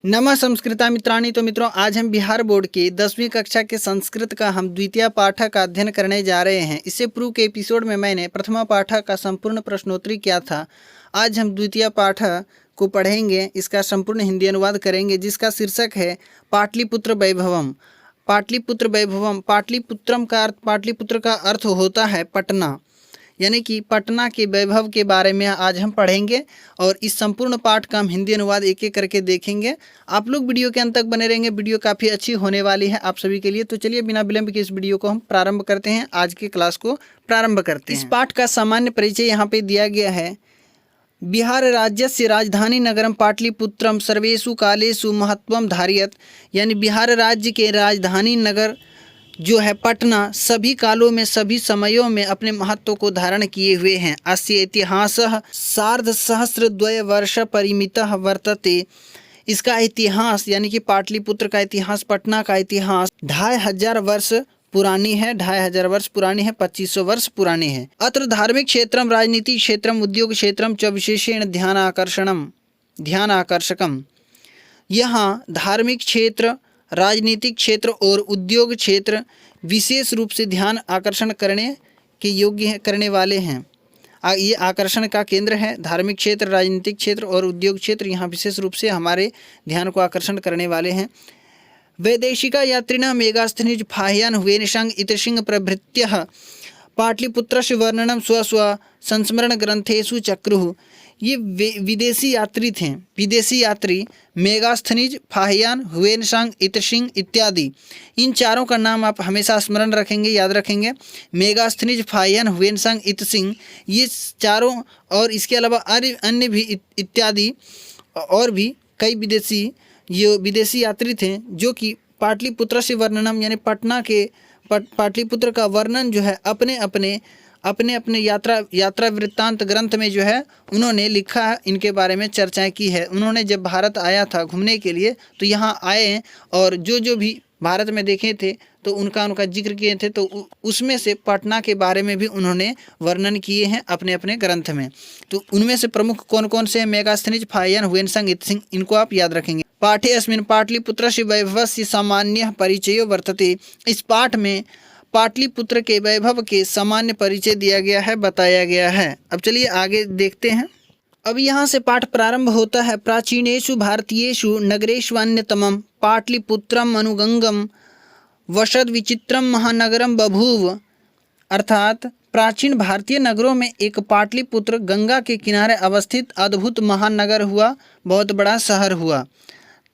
नमः संस्कृता मित्राणि। तो मित्रों, आज हम बिहार बोर्ड के 10वीं कक्षा के संस्कृत का हम द्वितीय पाठक का अध्ययन करने जा रहे हैं। इससे पूर्व के एपिसोड में मैंने प्रथमा पाठक का संपूर्ण प्रश्नोत्तरी किया था। आज हम द्वितीय पाठक को पढ़ेंगे, इसका संपूर्ण हिंदी अनुवाद करेंगे, जिसका शीर्षक है पाटलिपुत्र वैभवम। पाटलिपुत्र वैभवम, पाटलिपुत्र का अर्थ होता है पटना, यानी कि पटना के वैभव के बारे में आज हम पढ़ेंगे और इस संपूर्ण पाठ का हम हिंदी अनुवाद एक एक करके देखेंगे। आप लोग वीडियो के अंत तक बने रहेंगे, वीडियो काफ़ी अच्छी होने वाली है आप सभी के लिए। तो चलिए बिना विलंब के इस वीडियो को हम प्रारंभ करते हैं, आज की क्लास को प्रारंभ करते हैं। इस पाठ का सामान्य परिचय यहाँ पे दिया गया है। बिहार राज्यस्य राजधानी नगरम पाटलिपुत्रम सर्वेषु कालेषु महत्वम धारयत, यानी बिहार राज्य के राजधानी नगर जो है पटना सभी कालों में सभी समयों में अपने महत्व को धारण किए हुए हैं। अस्य इतिहासः सार्धसहस्रद्वय वर्ष परिमितः वर्तते। इसका इतिहास यानी कि पाटलिपुत्र का इतिहास, पटना का इतिहास 2500 वर्ष पुरानी है, 2500 वर्ष पुरानी है, 2500 वर्ष पुरानी है। अत्र धार्मिक क्षेत्रम, राजनीतिक क्षेत्रम, उद्योग क्षेत्रम च विशेषेण ध्यानाकर्षकम। यहाँ धार्मिक क्षेत्र, राजनीतिक क्षेत्र और उद्योग क्षेत्र विशेष रूप से ध्यान आकर्षण करने के योग्य करने वाले हैं। ये आकर्षण का केंद्र है। धार्मिक क्षेत्र, राजनीतिक क्षेत्र और उद्योग क्षेत्र यहाँ विशेष रूप से हमारे ध्यान को आकर्षण करने वाले हैं। वैदेशिका यात्रिणः मेगास्थनीज फाह्यान हुवेनशंग इतशिंग प्रभृत्यः पाटलिपुत्रस्य वर्णनम स्व संस्मरण ग्रंथेषु चक्रुः। ये विदेशी यात्री थे। विदेशी यात्री मेगास्थनीज, फाहियान, हुवेनसांग, इतसिंग इत्यादि, इन चारों का नाम आप हमेशा स्मरण रखेंगे, याद रखेंगे। मेगास्थनीज, फाहियान, हुवेनसांग, इतसिंग, ये चारों और इसके अलावा अन्य भी इत्यादि और भी कई विदेशी यात्री थे जो कि पाटलिपुत्र से वर्णनम यानी पटना के पाटलिपुत्र का वर्णन जो है अपने अपने यात्रा वृत्तांत ग्रंथ में जो है उन्होंने लिखा है, इनके बारे में चर्चाएं की है। उन्होंने जब भारत आया था घूमने के लिए तो यहाँ आए और जो भी भारत में देखे थे तो उनका जिक्र किए थे, तो उसमें से पटना के बारे में भी उन्होंने वर्णन किए हैं अपने अपने ग्रंथ में। तो उनमें से प्रमुख कौन कौन से हैं? मेगास्थनीज, फाहियान, हुवेनसांग, इतसिंग, इनको आप याद रखेंगे। पाठे अस्मिन् पाटलिपुत्रस्य वैभवस्य सामान्यः परिचयो वर्तते। इस पाठ में पाटलिपुत्र के वैभव के सामान्य परिचय दिया गया है, बताया गया है। अब चलिए आगे देखते हैं। अब यहाँ से पाठ प्रारंभ होता है। प्राचीनेषु भारतीयेषु नगरेष्वन्यतमं पाटलिपुत्रम अनुगंगम वसद विचित्रम महानगरम बभूव। अर्थात प्राचीन भारतीय नगरों में एक पाटलिपुत्र गंगा के किनारे अवस्थित अद्भुत महानगर हुआ, बहुत बड़ा शहर हुआ।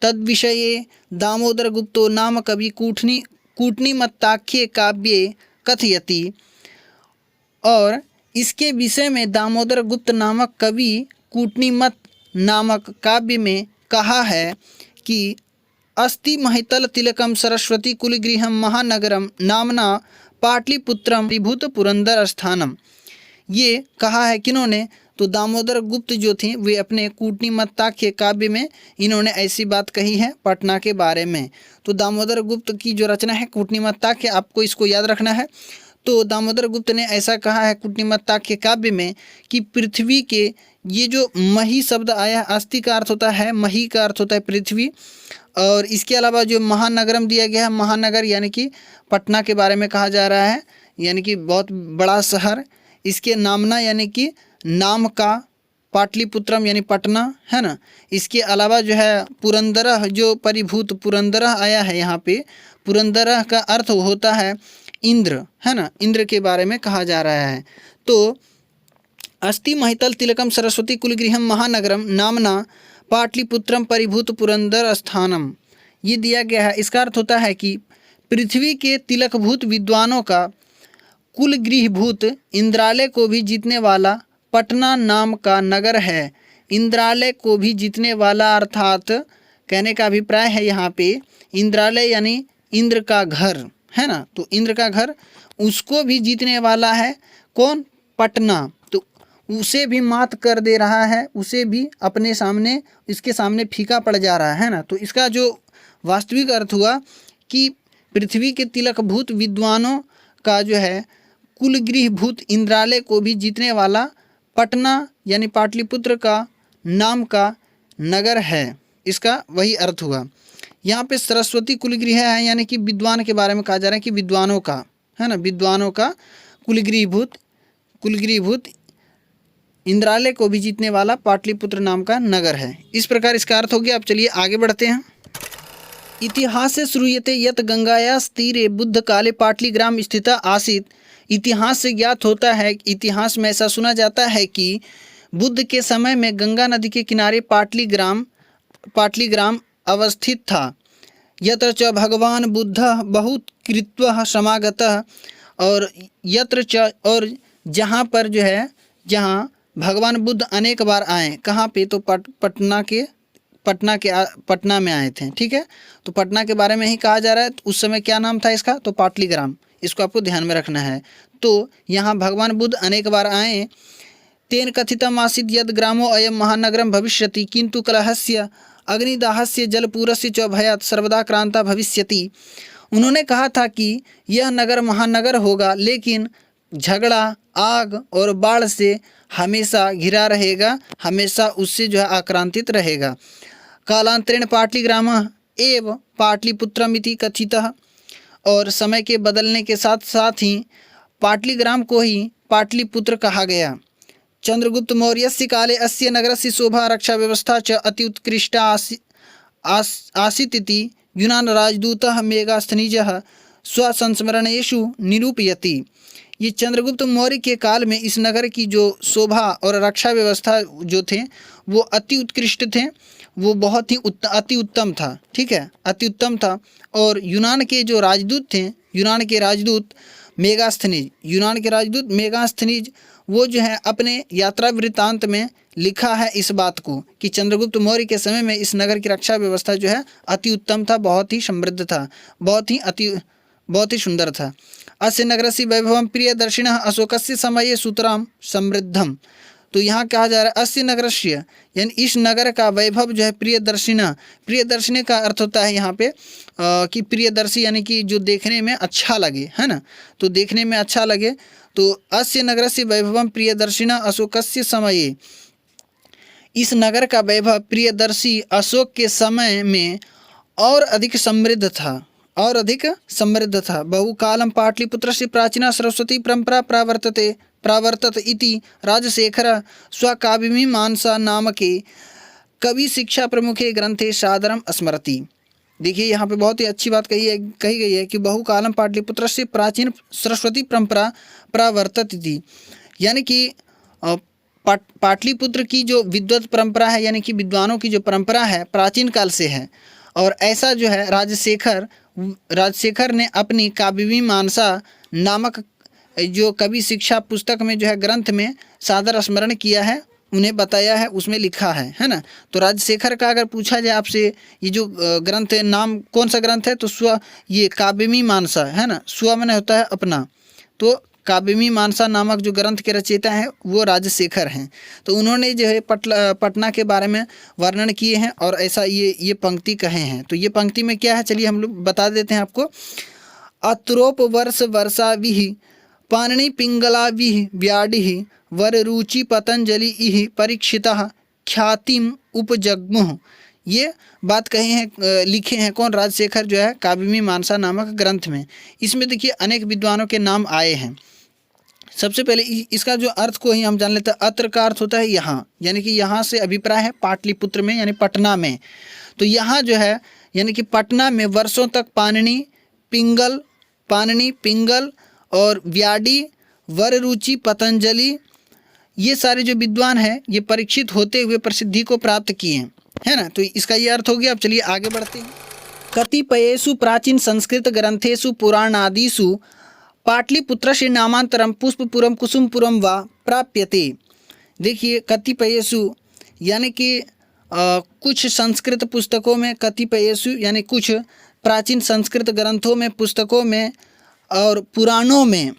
तद विषये दामोदर गुप्तो नाम कवि कूटनीमत्ताख्ये काव्ये कथयति। और इसके विषय में दामोदर गुप्त नामक कवि कूटनीमत नामक काव्य में कहा है कि अस्ति महितल तिलकम सरस्वती कुलगृहम महानगरम नामना पाटलिपुत्रम विभूत पुरंदर स्थानम। ये कहा है किन्होंने? तो दामोदर गुप्त जो थे वे अपने कूटनीमत्ताख्य काव्य में इन्होंने ऐसी बात कही है पटना के बारे में। तो दामोदर गुप्त की जो रचना है कूटनीमत्ताख्य, आपको इसको याद रखना है। तो दामोदर गुप्त ने ऐसा कहा है कूटनीमत्ताख्य काव्य में कि पृथ्वी के ये जो मही शब्द आया, अस्थि का अर्थ होता है, मही का अर्थ होता है पृथ्वी, और इसके अलावा जो महानगरम दिया गया है, महानगर यानी कि पटना के बारे में कहा जा रहा है, यानी कि बहुत बड़ा शहर। इसके नामना यानी कि नाम का, पाटलिपुत्रम यानी पटना है ना। इसके अलावा जो है पुरंदरह, जो परिभूत पुरंदरह आया है यहाँ पे, पुरंदरह का अर्थ होता है इंद्र, है ना। इंद्र के बारे में कहा जा रहा है। तो अस्ति महितल तिलकम सरस्वती कुलगृहम महानगरम नामना पाटलिपुत्रम परिभूत पुरंदर स्थानम, ये दिया गया है। इसका अर्थ होता है कि पृथ्वी के तिलकभूत विद्वानों का कुलगृहभूत इंद्रालय को भी जीतने वाला पटना नाम का नगर है। इंद्रालय को भी जीतने वाला, अर्थात कहने का अभिप्राय है यहाँ पे इंद्रालय यानी इंद्र का घर, है ना। तो इंद्र का घर, उसको भी जीतने वाला है कौन? पटना। तो उसे भी मात कर दे रहा है, उसे भी अपने सामने, इसके सामने फीका पड़ जा रहा है ना। तो इसका जो वास्तविक अर्थ हुआ कि पृथ्वी के तिलकभूत विद्वानों का जो है कुलगृहभूत इंद्रालय को भी जीतने वाला पटना यानी पाटलिपुत्र का नाम का नगर है। इसका वही अर्थ हुआ। यहाँ पे सरस्वती कुलगृह है, यानी कि विद्वान के बारे में कहा जा रहा है कि विद्वानों का, है ना, विद्वानों का कुलगृहभूत इंद्रालय को भी जीतने वाला पाटलिपुत्र नाम का नगर है। इस प्रकार इसका अर्थ हो गया। अब चलिए आगे बढ़ते हैं। इतिहासे श्रूयते यत गंगायास तीरे बुद्ध काले पाटलीग्राम स्थिता आसीत। इतिहास से ज्ञात होता है, इतिहास में ऐसा सुना जाता है कि बुद्ध के समय में गंगा नदी के किनारे पाटलीग्राम अवस्थित था। यत्र च भगवान बुद्ध बहुत कृत्वा समागतः, और यत्र च, और जहाँ पर जो है, जहाँ भगवान बुद्ध अनेक बार आए, कहाँ पे, तो पटना में आए थे। ठीक है, तो पटना के बारे में ही कहा जा रहा है। उस समय क्या नाम था इसका, तो पाटलीग्राम। इसको आपको ध्यान में रखना है। तो यहाँ भगवान बुद्ध अनेक बार आए। तेन कथितम आसीत् यद ग्रामो अयम महानगरम भविष्यति किंतु कलहस्य अग्निदाहस्य जलपूरस्य च भयात् सर्वदा क्रांता भविष्यति। उन्होंने कहा था कि यह नगर महानगर होगा, लेकिन झगड़ा, आग और बाढ़ से हमेशा घिरा रहेगा, हमेशा उससे जो है आक्रांतित रहेगा। कालांतरेण पाटलीग्रामः एव पाटलिपुत्रमिति कथितः, और समय के बदलने के साथ साथ ही पाटलीग्राम को ही पाटलिपुत्र कहा गया। चंद्रगुप्त मौर्यस्य काले अस्य नगरस्य शोभा रक्षा व्यवस्था च अति उत्कृष्टा आसीत् इति यूनान राजदूतः मेगास्थनीजः स्वसंस्मरणेषु निरूपयति। ये चंद्रगुप्त मौर्य के काल में इस नगर की जो शोभा और रक्षा व्यवस्था जो थे वो अति उत्कृष्ट थे, वो बहुत ही अति उत्तम था। ठीक है, अति उत्तम था। और यूनान के जो राजदूत थे, यूनान के राजदूत मेगास्थनीज, वो जो है अपने यात्रा वृत्तांत में लिखा है इस बात को कि चंद्रगुप्त मौर्य के समय में इस नगर की रक्षा व्यवस्था जो है अति उत्तम था, बहुत ही समृद्ध था, बहुत ही सुंदर था। अस्य नगरस्य वैभवं प्रियदर्शिनः अशोकस्य समये सुतरां समृद्धम। तो यहाँ कहा जा रहा है अस्य नगरस्य, यानी इस नगर का वैभव जो है प्रियदर्शिनी का अर्थ होता है यहाँ पे कि प्रियदर्शी, यानी कि जो देखने में अच्छा लगे, है ना, तो देखने में अच्छा लगे। तो अस्य नगरस्य वैभवं प्रियदर्शिनः अशोकस्य समये, इस नगर का वैभव प्रियदर्शी अशोक के समय में और अधिक समृद्ध था, बहुकालं पाटलिपुत्रस्य प्राचीना सरस्वती परंपरा प्रावर्तत इति राजशेखर स्वकाव्यमीमांसा नामके कवि शिक्षा प्रमुखे ग्रंथे सादरम स्मरति। देखिए यहाँ पे बहुत ही अच्छी बात कही गई है कि बहुकालम पाटलिपुत्रस्य प्राचीन सरस्वती परंपरा प्रावर्तत इति, यानी कि पाटलिपुत्र की जो विद्वत परंपरा है, यानी कि विद्वानों की जो परंपरा है, प्राचीन काल से है। और ऐसा जो है राजशेखर ने अपनी काव्यमीमांसा नामक जो कवि शिक्षा पुस्तक में जो है ग्रंथ में सादर स्मरण किया है, उन्हें बताया है, उसमें लिखा है ना। तो राजशेखर का अगर पूछा जाए आपसे ये जो ग्रंथ नाम कौन सा ग्रंथ है, तो ये काव्यमीमांसा है ना, स्व माने होता है अपना, तो काव्यमीमांसा नामक जो ग्रंथ के रचयिता हैं वो राजशेखर हैं। तो उन्होंने जो है पटना के बारे में वर्णन किए हैं और ऐसा ये पंक्ति कहे हैं। तो ये पंक्ति में क्या है, चलिए हम लोग बता देते हैं आपको। अत्रोप वर्ष वर्षाभिः पाणिनि पिंगलाभिः व्याडिः वर रुचि पतंजलि इह परीक्षितः ख्यातिम उपजग्मुः। ये बात कहे हैं, लिखे हैं कौन, राजशेखर जो है काव्यमीमांसा नामक ग्रंथ में। इसमें देखिए अनेक विद्वानों के नाम आए हैं। सबसे पहले इसका जो अर्थ को ही हम जान लेते हैं। अत्र का अर्थ होता है यहाँ, यानी कि यहाँ से अभिप्राय है पाटलिपुत्र में, यानी पटना में। तो यहाँ जो है यानी कि पटना में वर्षों तक पाणिनि पिंगल और व्याडी वररुचि पतंजलि, ये सारे जो विद्वान हैं ये परीक्षित होते हुए प्रसिद्धि को प्राप्त किए, है ना। तो इसका ये अर्थ हो गया। अब चलिए आगे बढ़ते हैं। कतिपयेषु प्राचीन संस्कृत ग्रंथेषु पुराणादिषु पाटलिपुत्रस्य नामांतरम पुष्पपुरम कुसुमपुरम वा प्राप्यते। देखिए कतिपयेषु यानी कि कुछ संस्कृत पुस्तकों में, कतिपयेषु यानी कुछ प्राचीन संस्कृत ग्रंथों में, पुस्तकों में और पुराणों में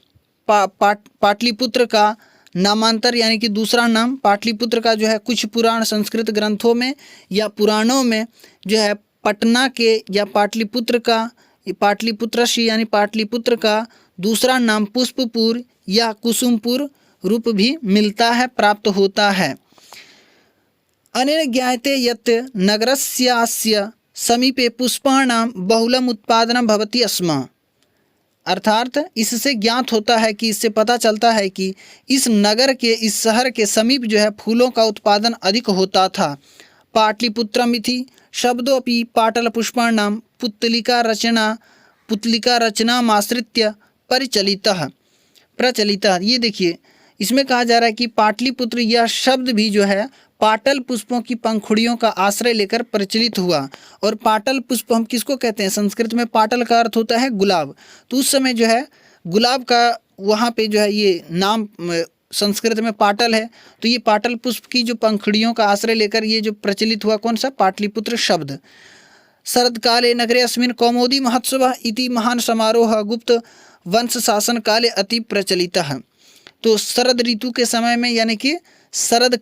पाटलिपुत्र का नामांतर यानी कि दूसरा नाम पाटलिपुत्र का जो है कुछ पुराण संस्कृत ग्रंथों में या पुराणों में जो है पटना के या पाटलिपुत्र का, पाटलिपुत्रस्य यानी पाटलिपुत्र का दूसरा नाम पुष्पपुर या कुसुमपुर रूप भी मिलता है, प्राप्त होता है। अनेन ज्ञायते यत् नगरस्यास्य समीपे पुष्पाणां बहुलम उत्पादनं भवति स्म। अर्थात इससे ज्ञात होता है कि इससे पता चलता है कि इस नगर के, इस शहर के समीप जो है फूलों का उत्पादन अधिक होता था। पाटलिपुत्रम इति शब्दोपि पाटल पुष्पाणां पुतलिका रचनामाश्रित्य प्रचलितः। ये देखिए, इसमें कहा जा रहा है कि पाटलिपुत्र यह शब्द भी जो है पाटल पुष्पों की पंखुड़ियों का आश्रय लेकर प्रचलित हुआ। और पाटल पुष्प हम किसको कहते हैं? संस्कृत में पाटल का अर्थ होता है गुलाब। तो उस समय जो है गुलाब का वहाँ पे जो है ये नाम संस्कृत में पाटल है। तो ये पाटल पुष्प की जो पंखुड़ियों का आश्रय लेकर ये जो प्रचलित हुआ, कौन सा? पाटलिपुत्र शब्द। शरदकाले नगरे अस्मिन् कौमुदी महोत्सवः इति महान समारोह गुप्त वंश शासन काले अति प्रचलितः। तो शरद ऋतु के समय में, यानी कि शरद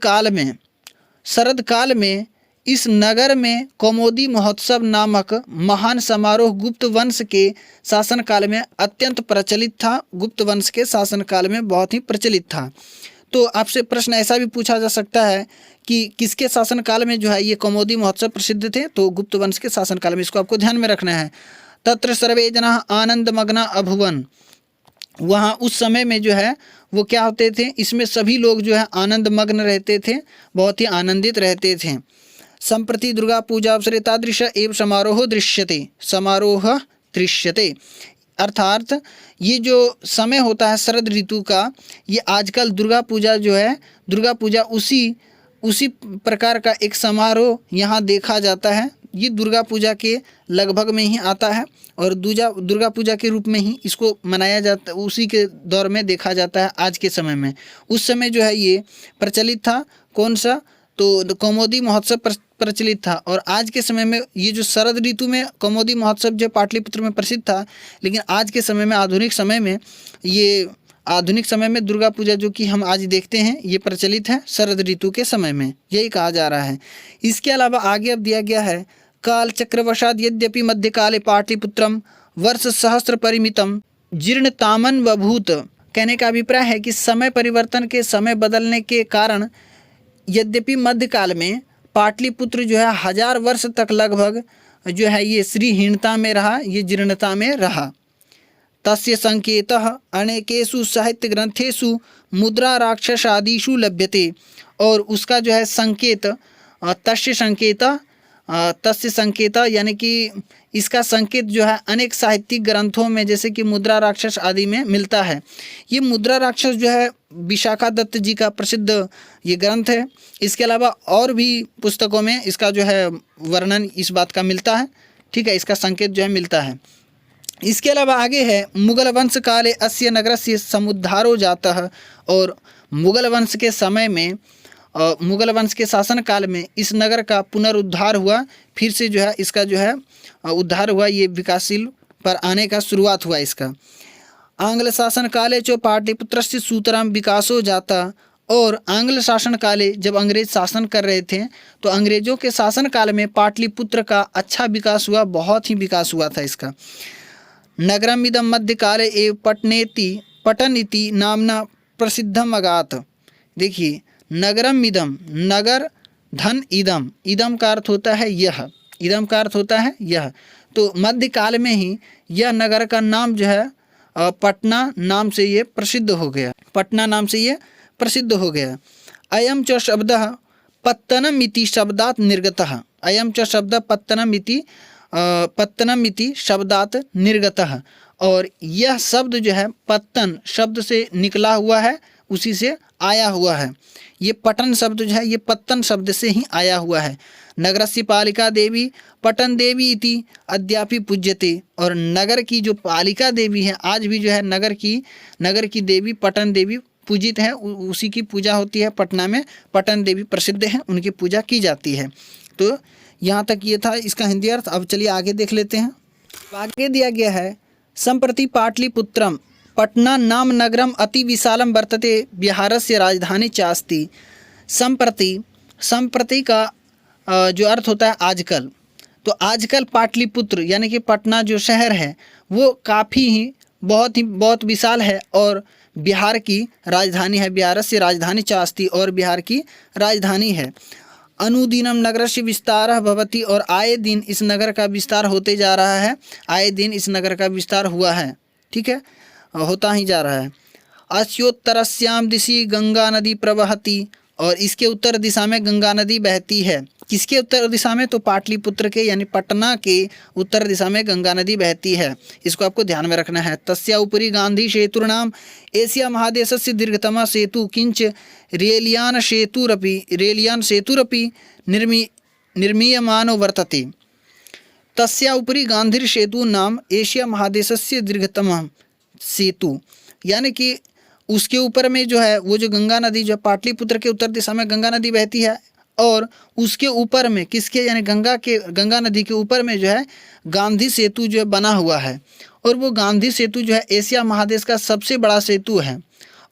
काल में इस नगर में कौमुदी महोत्सव नामक महान समारोह गुप्त वंश के शासनकाल में अत्यंत प्रचलित था। गुप्त वंश के शासनकाल में बहुत ही प्रचलित था। तो आपसे प्रश्न ऐसा भी पूछा जा सकता है कि किसके शासनकाल में जो है ये कौमुदी महोत्सव प्रसिद्ध थे? तो गुप्त वंश के शासनकाल में। इसको आपको ध्यान में रखना है। तत्र सर्वे जनाः आनंदमग्ना अभुवन। वहाँ उस समय में जो है वो क्या होते थे? इसमें सभी लोग जो है आनंदमग्न रहते थे, बहुत ही आनंदित रहते थे। संप्रति दुर्गा पूजा अवसरे तादृश एव समारोह दृश्यते। अर्थात ये जो समय होता है शरद ऋतु का, ये आजकल दुर्गा पूजा जो है, दुर्गा पूजा उसी प्रकार का एक समारोह यहाँ देखा जाता है। ये दुर्गा पूजा के लगभग में ही आता है और दुर्गा पूजा के रूप में ही इसको मनाया जाता है, उसी के दौर में देखा जाता है आज के समय में। उस समय जो है ये प्रचलित था, कौन सा? तो कौमुदी महोत्सव प्रचलित था। और आज के समय में ये जो शरद ऋतु में कौमुदी महोत्सव जो पाटलिपुत्र में प्रसिद्ध था, लेकिन आज के समय में आधुनिक समय में दुर्गा पूजा जो कि हम आज देखते हैं ये प्रचलित है शरद ऋतु के समय में, यही कहा जा रहा है। इसके अलावा आगे अब दिया गया है काल चक्रवशाद यद्यपि मध्यकाले पाटलिपुत्रम वर्ष सहस्त्र परिमितम जीर्णतामन बभूत। कहने का अभिप्राय है कि समय परिवर्तन के, समय बदलने के कारण यद्यपि मध्यकाल में पाटलिपुत्र जो है 1000 वर्ष तक लगभग जो है ये श्रीहीनता में रहा, ये जीर्णता में रहा। तस्य संकेतः अनेकेषु साहित्य ग्रंथेषु मुद्रा राक्षसादिषु लभ्यते। और उसका जो है संकेत, तस्य संकेत यानी कि इसका संकेत जो है अनेक साहित्यिक ग्रंथों में, जैसे कि मुद्रा राक्षस आदि में मिलता है। ये मुद्रा राक्षस जो है विशाखा दत्त जी का प्रसिद्ध ये ग्रंथ है। इसके अलावा और भी पुस्तकों में इसका जो है वर्णन इस बात का मिलता है, ठीक है, इसका संकेत जो है मिलता है। इसके अलावा आगे है मुगल वंश काले अस्य नगरस्य समुद्धारो जातः। और मुगल वंश के समय में, मुगल वंश के शासन काल में इस नगर का पुनरुद्धार हुआ, फिर से जो है इसका जो है उद्धार हुआ, ये विकासशील पर आने का शुरुआत हुआ इसका। आंग्ल शासन काले चो पाटलिपुत्रस्य सूतराम विकासो जाता। और आंग्ल शासन काले जब अंग्रेज शासन कर रहे थे तो अंग्रेजों के शासन काल में पाटलिपुत्र का अच्छा विकास हुआ, बहुत ही विकास हुआ था इसका। नगरम इदम मध्यकाले एव पटन इति नामना प्रसिद्धम अगात। देखिए, नगरम इदम, नगर धन इदम, इदम का अर्थ होता है यह, इदम का अर्थ होता है यह। तो मध्यकाल में ही यह नगर का नाम जो है पटना नाम से ये प्रसिद्ध हो गया, पटना नाम से ये प्रसिद्ध हो गया। अयम च शब्दः पत्तनम इति शब्दात् निर्गतः। अयम च शब्द पत्तनम इति शब्दात् निर्गतः। और यह शब्द जो है पत्तन शब्द से निकला हुआ है, उसी से आया हुआ है। ये पटन शब्द जो है ये पत्तन शब्द से ही आया हुआ है। नगरस्य पालिका देवी पटन देवी इति अद्यापि पूज्यते। और नगर की जो पालिका देवी है, आज भी जो है नगर की देवी पटन देवी पूजित है, उसी की पूजा होती है। पटना में पटन देवी प्रसिद्ध हैं, उनकी पूजा की जाती है। तो यहाँ तक ये था इसका हिंदी अर्थ। अब चलिए आगे देख लेते हैं। आगे दिया गया है संप्रति पाटलिपुत्रम पटना नाम नगरम अति विशालम वर्तते बिहारस्य राजधानी चास्ति। संप्रति का जो अर्थ होता है आजकल। तो आजकल पाटलिपुत्र यानी कि पटना जो शहर है वो काफ़ी ही बहुत विशाल है और बिहार की राजधानी है। बिहारस्य राजधानी चास्ति, और बिहार की राजधानी है। अनुदिनम नगरस्य विस्तारः भवति, और आए दिन इस नगर का विस्तार होते जा रहा है, आए दिन इस नगर का विस्तार हुआ है, ठीक है, होता ही जा रहा है। अस्योत्तरस्याम दिशि गंगा नदी प्रवहति, और इसके उत्तर दिशा में गंगा नदी बहती है। किसके उत्तर दिशा में? तो पाटलिपुत्र के यानी पटना के उत्तर दिशा में गंगा नदी बहती है। इसको आपको ध्यान में रखना है। तस्या उपरि गांधी सेतुर्नाम एशिया महादेशस्य दीर्घतमा सेतु किंच रेलियान सेतुरपि निर्मीयमानो वर्तते। तस्या उपरि गांधी सेतु नाम एशिया महादेशस्य दीर्घतम सेतु, यानी कि उसके ऊपर में जो है वो जो गंगा नदी जो पाटलिपुत्र के उत्तर दिशा में गंगा नदी बहती है, और उसके ऊपर में किसके यानी गंगा नदी के ऊपर में जो है गांधी सेतु जो है बना हुआ है, और वो गांधी सेतु जो है एशिया महादेश का सबसे बड़ा सेतु है।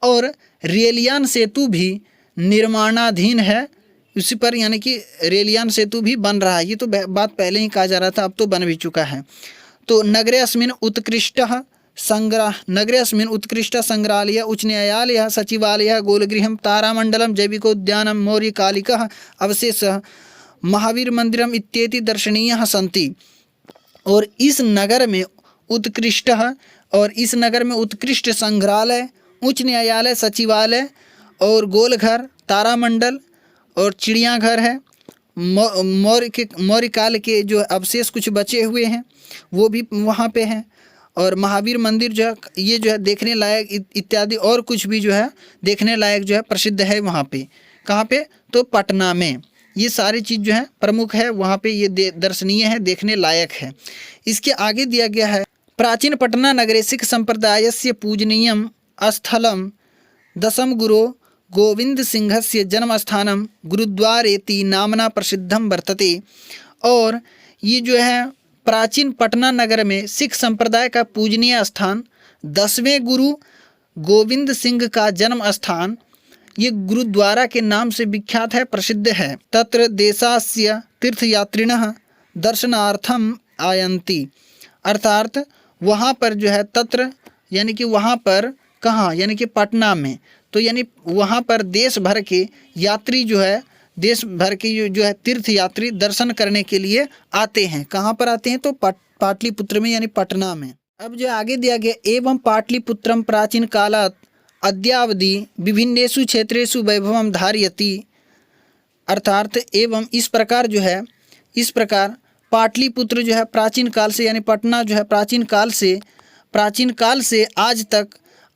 और रेलियान सेतु भी निर्माणाधीन है उसी पर, यानी कि रेलियान सेतु भी बन रहा है। ये तो बात पहले ही कहा जा रहा था, अब तो बन भी चुका है। तो नगरे अस्मिन् उत्कृष्ट संग्रहालय उच्च न्यायालय सचिवालय गोलगृहं तारामंडलम जैविकोद्यानं मौर्यकालिकः अवशेषः महावीर मंदिरम इत्येति दर्शनीयः सन्ति। और इस नगर में उत्कृष्ट संग्रहालय, उच्च न्यायालय, सचिवालय और गोलघर, तारामंडल और चिड़ियाघर है। मौर्य काल के जो अवशेष कुछ बचे हुए हैं वो भी वहाँ पे हैं, और महावीर मंदिर जो है ये जो है देखने लायक इत्यादि और कुछ भी जो है देखने लायक जो है प्रसिद्ध है वहाँ पे। कहाँ पे? तो पटना में। ये सारी चीज़ जो है प्रमुख है वहाँ पे, ये दर्शनीय है, देखने लायक है। इसके आगे दिया गया है प्राचीन पटना नगरे सिख संप्रदायस्य पूजनीयम स्थलम दशम गुरो गोविंद सिंहस्य जन्मस्थानम गुरुद्वारेति नामना प्रसिद्धम वर्तते। और ये जो है प्राचीन पटना नगर में सिख संप्रदाय का पूजनीय स्थान 10वें गुरु गोविंद सिंह का जन्म स्थान ये गुरुद्वारा के नाम से विख्यात है, प्रसिद्ध है। तत्र देशास्य तीर्थयात्रिणः दर्शनार्थम आयन्ति, अर्थात वहाँ पर जो है तत्र यानी कि वहाँ पर कहाँ, यानी कि पटना में, तो यानी वहाँ पर देश भर के यात्री जो है देश भर के जो है तीर्थ यात्री दर्शन करने के लिए आते हैं। कहाँ पर आते हैं? तो पाटलिपुत्र में यानी पटना में। अब जो आगे दिया गया एवं पाटलिपुत्रम प्राचीन कालात् अद्यावधि विभिन्नेषु क्षेत्रेषु वैभवम धारयति, अर्थात एवं इस प्रकार जो है इस प्रकार पाटलिपुत्र जो है प्राचीन काल से यानी पटना जो है प्राचीन काल से आज तक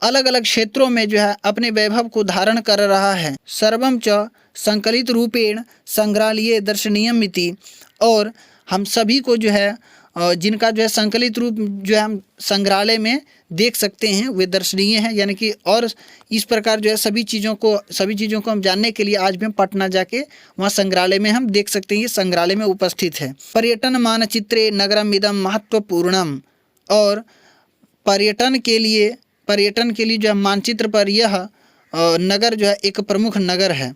अलग अलग क्षेत्रों में जो है अपने वैभव को धारण कर रहा है। सर्वम च संकलित रूपेण संग्रहालय दर्शनीयम इति, और हम सभी को जो है जिनका जो है संकलित रूप जो है हम संग्रहालय में देख सकते हैं वे दर्शनीय हैं, यानी कि और इस प्रकार जो है सभी चीज़ों को हम जानने के लिए आज भी हम पटना जाके वहाँ संग्रहालय में हम देख सकते हैं, ये संग्रहालय में उपस्थित है। पर्यटन मानचित्रे नगरम इदम महत्वपूर्णम, और पर्यटन के लिए जो है मानचित्र पर यह नगर जो है एक प्रमुख नगर है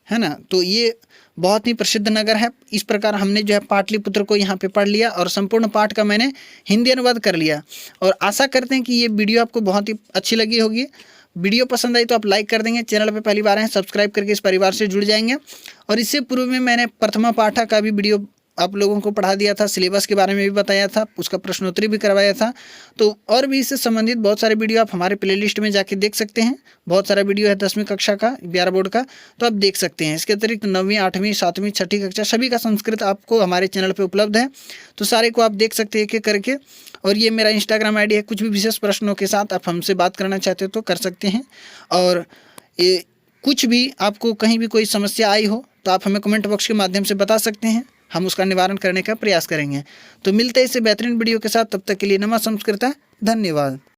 ना। तो ये बहुत ही प्रसिद्ध नगर है। इस प्रकार हमने जो है पाटलिपुत्र को यहाँ पे पढ़ लिया और संपूर्ण पाठ का मैंने हिंदी अनुवाद कर लिया, और आशा करते हैं कि ये वीडियो आपको बहुत ही अच्छी लगी होगी। वीडियो पसंद आई तो आप लाइक कर देंगे, चैनल पे पहली बार हैं सब्सक्राइब करके इस परिवार से जुड़ जाएंगे। और इससे पूर्व में मैंने प्रथमा पाठा का भी वीडियो आप लोगों को पढ़ा दिया था, सिलेबस के बारे में भी बताया था, उसका प्रश्नोत्तरी भी करवाया था। तो और भी इससे संबंधित बहुत सारे वीडियो आप हमारे प्लेलिस्ट में जाके देख सकते हैं। बहुत सारा वीडियो है 10वीं कक्षा का, 11 बोर्ड का, तो आप देख सकते हैं। इसके अतिरिक्त 9वीं 8वीं 7वीं 6ठी कक्षा सभी का संस्कृत आपको हमारे चैनल पर उपलब्ध है, तो सारे को आप देख सकते हैं एक एक करके। और ये मेरा इंस्टाग्राम ID है, कुछ भी विशेष प्रश्नों के साथ आप हमसे बात करना चाहते हो तो कर सकते हैं। और ये कुछ भी आपको कहीं भी कोई समस्या आई हो तो आप हमें कमेंट बॉक्स के माध्यम से बता सकते हैं, हम उसका निवारण करने का प्रयास करेंगे। तो मिलते हैं इससे बेहतरीन वीडियो के साथ, तब तक के लिए नमः संस्कृत, धन्यवाद।